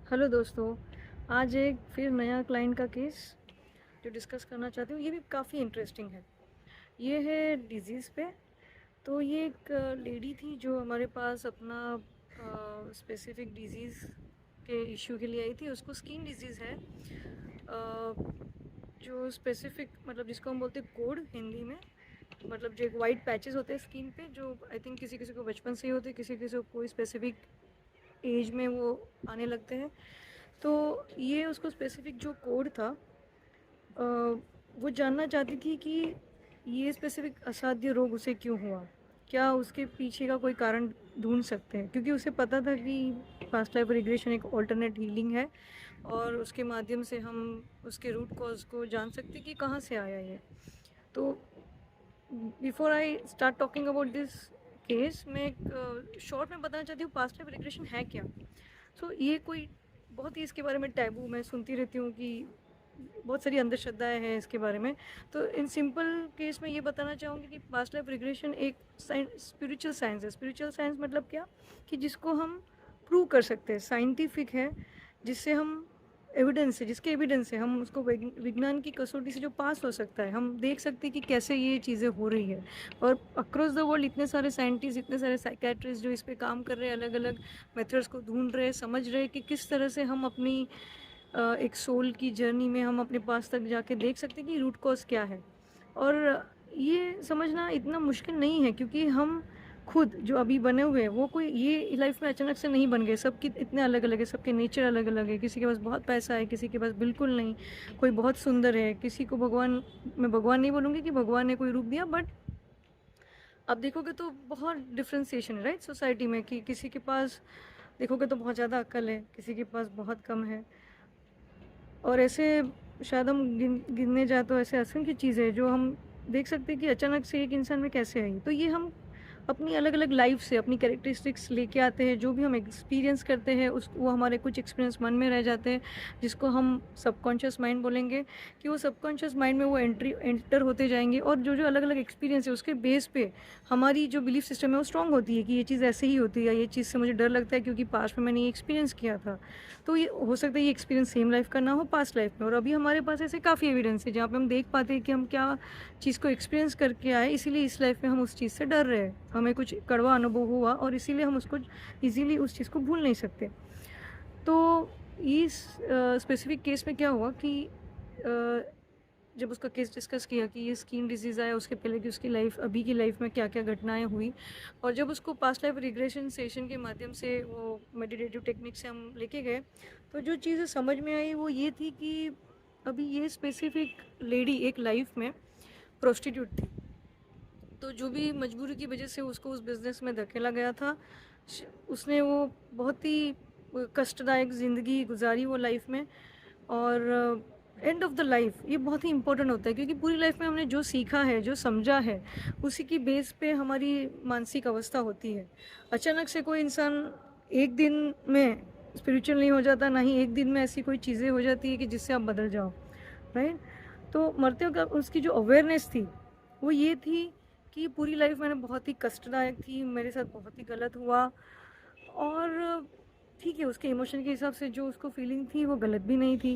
Hello दोस्तों। आज एक फिर नया क्लाइंट का केस जो डिस्कस करना चाहती हूँ, ये भी काफ़ी इंटरेस्टिंग है। ये है डिजीज़ पे। तो ये एक लेडी थी जो हमारे पास अपना स्पेसिफिक डिजीज़ के इश्यू के लिए आई थी। उसको स्किन डिजीज़ है, जो स्पेसिफिक मतलब जिसको हम बोलते हैं कोड हिंदी में, मतलब जो एक वाइट पैचेस होते हैं स्किन पे, जो आई थिंक किसी किसी को बचपन से ही होते हैं, किसी किसी को कोई स्पेसिफिक एज में वो आने लगते हैं। तो ये उसको स्पेसिफिक जो कोड था, वो जानना चाहती थी कि ये स्पेसिफिक असाध्य रोग उसे क्यों हुआ, क्या उसके पीछे का कोई कारण ढूंढ सकते हैं, क्योंकि उसे पता था कि पास्ट लाइफ रिग्रेशन एक ऑल्टरनेट हीलिंग है और उसके माध्यम से हम उसके रूट कॉज को जान सकते हैं कि कहाँ से आया ये। तो before I start talking about this case, मैं एक शॉर्ट में बताना चाहती हूँ पास्ट लाइफ रिग्रेशन है क्या। ये कोई बहुत ही इसके बारे में टैबू मैं सुनती रहती हूँ कि बहुत सारी अंधश्रद्धाएं हैं इसके बारे में। तो इन सिंपल केस में ये बताना चाहूँगी कि पास्ट लाइफ रिग्रेशन एक स्पिरिचुअल साइंस है। स्पिरिचुअल साइंस मतलब क्या, कि जिसको हम प्रूव कर सकते हैं, साइंटिफिक है, जिससे हम एविडेंस है, जिसके एविडेंस है हम उसको विज्ञान की कसौटी से जो पास हो सकता है, हम देख सकते हैं कि कैसे ये चीज़ें हो रही है। और अक्रॉस द वर्ल्ड इतने सारे साइंटिस्ट, इतने सारे साइकेट्रिस्ट जो इस पे काम कर रहे हैं, अलग अलग मेथड्स को ढूंढ रहे हैं, समझ रहे हैं कि किस तरह से हम अपनी एक सोल की जर्नी में हम अपने पास तक जाके देख सकते हैं कि रूट कॉज क्या है। और ये समझना इतना मुश्किल नहीं है, क्योंकि हम खुद जो अभी बने हुए हैं वो कोई ये लाइफ में अचानक से नहीं बन गए। सबकी इतने अलग अलग है, सबके नेचर अलग अलग है। किसी के पास बहुत पैसा है, किसी के पास बिल्कुल नहीं। कोई बहुत सुंदर है, किसी को भगवान, मैं भगवान नहीं बोलूँगी कि भगवान ने कोई रूप दिया, बट आप देखोगे तो बहुत डिफ्रेंसिएशन है राइट सोसाइटी में, कि किसी के पास देखोगे तो बहुत ज़्यादा अक्ल है, किसी के पास बहुत कम है। और ऐसे शायद हम गिनने जाए तो ऐसे असंख्य चीज़ें हैं जो हम देख सकते हैं कि अचानक से एक इंसान में कैसे आई। तो ये हम अपनी अलग अलग लाइफ से अपनी कैरेक्टरिस्टिक्स लेके आते हैं, जो भी हम एक्सपीरियंस करते हैं उस वो हमारे कुछ एक्सपीरियंस मन में रह जाते हैं, जिसको हम सबकॉन्शियस माइंड बोलेंगे। कि वो सबकॉन्शियस माइंड में वो एंटर होते जाएंगे, और जो जो अलग अलग एक्सपीरियंस है उसके बेस पे हमारी जो बिलीफ सिस्टम है वो स्ट्रांग होती है कि ये चीज़ ऐसे ही होती है, ये चीज़ से मुझे डर लगता है क्योंकि पास्ट में मैंने ये एक्सपीरियंस किया था। तो ये हो सकता है ये एक्सपीरियंस सेम लाइफ का ना हो, पास्ट लाइफ में। और अभी हमारे पास ऐसे काफ़ी एविडेंस है जहाँ पे हम देख पाते हैं कि हम क्या चीज़ को एक्सपीरियंस करके आए, इसीलिए इस लाइफ में हम उस चीज़ से डर रहे हैं, हमें कुछ कड़वा अनुभव हुआ और इसीलिए हम उसको इजीली उस चीज़ को भूल नहीं सकते। तो इस स्पेसिफिक केस में क्या हुआ कि जब उसका केस डिस्कस किया कि ये स्किन डिजीज़ आया, उसके पहले की उसकी लाइफ, अभी की लाइफ में क्या क्या घटनाएं हुई, और जब उसको पास्ट लाइफ रिग्रेशन सेशन के माध्यम से वो मेडिटेटिव टेक्निक से हम लेके गए, तो जो चीज़ें समझ में आई वो ये थी कि अभी ये स्पेसिफिक लेडी एक लाइफ में प्रोस्टिट्यूट थी। तो जो भी मजबूरी की वजह से उसको उस बिज़नेस में धकेला गया था, उसने वो बहुत ही कष्टदायक ज़िंदगी गुजारी वो लाइफ में। और एंड ऑफ द लाइफ ये बहुत ही इंपॉर्टेंट होता है, क्योंकि पूरी लाइफ में हमने जो सीखा है, जो समझा है, उसी की बेस पे हमारी मानसिक अवस्था होती है। अचानक से कोई इंसान एक दिन में स्पिरिचुअल नहीं हो जाता, ना ही एक दिन में ऐसी कोई चीज़ें हो जाती है कि जिससे आप बदल जाओ, राइट। तो मरते वक्त उसकी जो अवेयरनेस थी वो ये थी कि पूरी लाइफ मैंने बहुत ही कष्टदायक थी, मेरे साथ बहुत ही गलत हुआ। और ठीक है, उसके इमोशन के हिसाब से जो उसको फीलिंग थी वो गलत भी नहीं थी।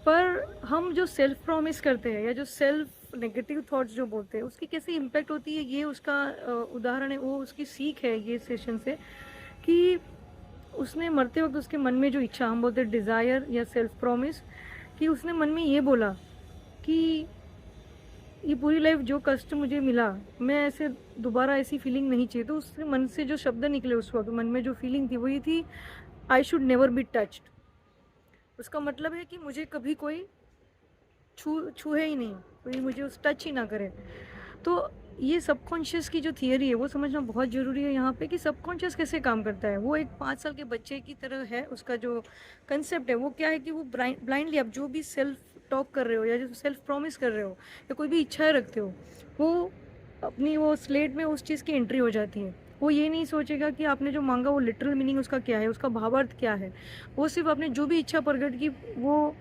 पर हम जो सेल्फ प्रॉमिस करते हैं या जो सेल्फ नेगेटिव थॉट्स जो बोलते हैं, उसकी कैसे इम्पैक्ट होती है, ये उसका उदाहरण है, वो उसकी सीख है ये सेशन से। कि उसने मरते वक्त उसके मन में जो इच्छा, हम बोलते हैं डिज़ायर या सेल्फ प्रॉमिस, कि उसने मन में ये बोला कि ये पूरी लाइफ जो कष्ट मुझे मिला, मैं ऐसे दोबारा ऐसी फीलिंग नहीं चाहिए। तो उसके मन से जो शब्द निकले उस वक्त, मन में जो फीलिंग थी वो ये थी, I should never be touched. उसका मतलब है कि मुझे कभी कोई छूए ही नहीं, कोई मुझे उस टच ही ना करे। तो ये सबकॉन्शियस की जो थियरी है वो समझना बहुत ज़रूरी है यहाँ पे, कि सबकॉन्शियस कैसे काम करता है। वो एक 5 साल के बच्चे की तरह है। उसका जो कंसेप्ट है वो क्या है कि वो ब्लाइंडली आप जो भी सेल्फ टॉक कर रहे हो या जो सेल्फ प्रॉमिस कर रहे हो या कोई भी इच्छाएं रखते हो, वो अपनी वो स्लेट में उस चीज़ की एंट्री हो जाती है। वो ये नहीं सोचेगा कि आपने जो मांगा वो लिटरल मीनिंग उसका क्या है, उसका भावार्थ क्या है। वो सिर्फ आपने जो भी इच्छा प्रकट की, वो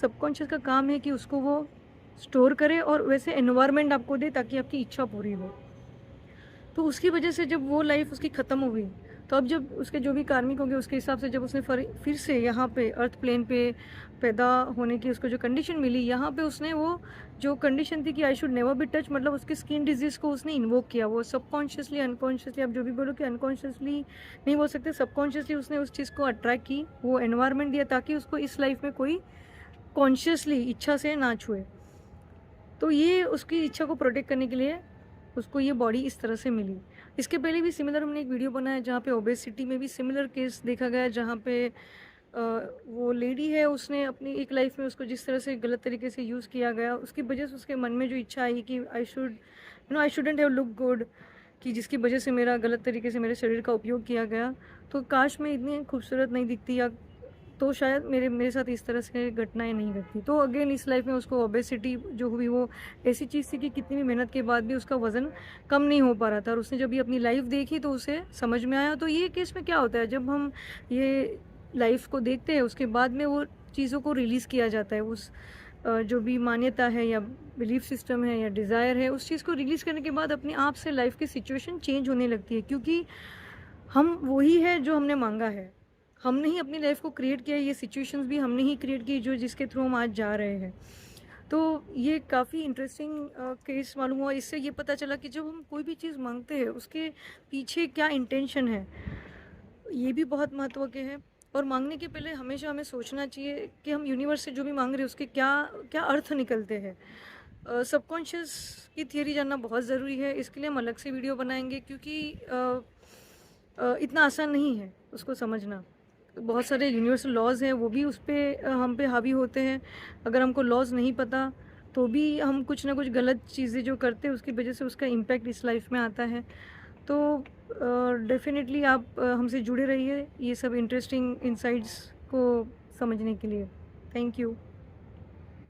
सबकॉन्शियस का काम है कि उसको वो स्टोर करे और वैसे एनवायरनमेंट आपको दे ताकि आपकी इच्छा पूरी हो। तो उसकी वजह से जब वो लाइफ उसकी ख़त्म हो गई, तो अब जब उसके जो भी कार्मिक होंगे उसके हिसाब से जब उसने फिर से यहाँ पे अर्थ प्लेन पे पैदा होने की उसको जो कंडीशन मिली, यहाँ पे उसने वो जो कंडीशन थी कि I should never be touch, मतलब उसकी स्किन डिजीज़ को उसने इन्वोक किया। वो सबकॉन्शियसली अनकॉन्शियसली, आप जो भी बोलो कि अनकॉन्शियसली नहीं बोल सकते, सबकॉन्शियसली उसने उस चीज़ को अट्रैक्ट की, वो एनवायरनमेंट दिया ताकि उसको इस लाइफ में कोई कॉन्शियसली इच्छा से ना छुए। तो ये उसकी इच्छा को प्रोटेक्ट करने के लिए उसको ये बॉडी इस तरह से मिली। इसके पहले भी सिमिलर हमने एक वीडियो बनाया जहाँ पे ओबेसिटी में भी सिमिलर केस देखा गया, जहाँ पे वो लेडी है, उसने अपनी एक लाइफ में उसको जिस तरह से गलत तरीके से यूज़ किया गया, उसकी वजह से उसके मन में जो इच्छा आई कि I shouldn't have look good, कि जिसकी वजह से मेरा गलत तरीके से मेरे शरीर का उपयोग किया गया, तो काश मैं इतनी खूबसूरत नहीं दिखती, या तो शायद मेरे साथ इस तरह से घटनाएं नहीं घटती। तो अगेन इस लाइफ में उसको ओबेसिटी जो हुई वो ऐसी चीज़ थी कि कितनी भी मेहनत के बाद भी उसका वज़न कम नहीं हो पा रहा था, और उसने जब भी अपनी लाइफ देखी तो उसे समझ में आया। तो ये केस में क्या होता है, जब हम ये लाइफ को देखते हैं उसके बाद में वो चीज़ों को रिलीज़ किया जाता है, उस जो भी मान्यता है या बिलीफ सिस्टम है या डिज़ायर है, उस चीज़ को रिलीज़ करने के बाद अपने आप से लाइफ की सिचुएशन चेंज होने लगती है, क्योंकि हम वही है जो हमने मांगा है। हमने ही अपनी लाइफ को क्रिएट किया है, ये सिचुएशंस भी हमने ही क्रिएट की जो जिसके थ्रू हम आज जा रहे हैं। तो ये काफ़ी इंटरेस्टिंग केस मालूम हुआ। इससे ये पता चला कि जब हम कोई भी चीज़ मांगते हैं उसके पीछे क्या इंटेंशन है, ये भी बहुत महत्व के है। और मांगने के पहले हमेशा हमें सोचना चाहिए कि हम यूनिवर्स से जो भी मांग रहे हैं उसके क्या क्या अर्थ निकलते हैं। सबकॉन्शियस की थियरी जानना बहुत ज़रूरी है, इसके लिए हम अलग से वीडियो बनाएंगे, क्योंकि इतना आसान नहीं है उसको समझना। बहुत सारे यूनिवर्सल लॉज हैं, वो भी उस पर हम पे हावी होते हैं। अगर हमको लॉज नहीं पता तो भी हम कुछ ना कुछ गलत चीज़ें जो करते हैं उसकी वजह से उसका इम्पैक्ट इस लाइफ में आता है। तो डेफिनेटली आप हमसे जुड़े रहिए ये सब इंटरेस्टिंग इंसाइट्स को समझने के लिए। Thank you.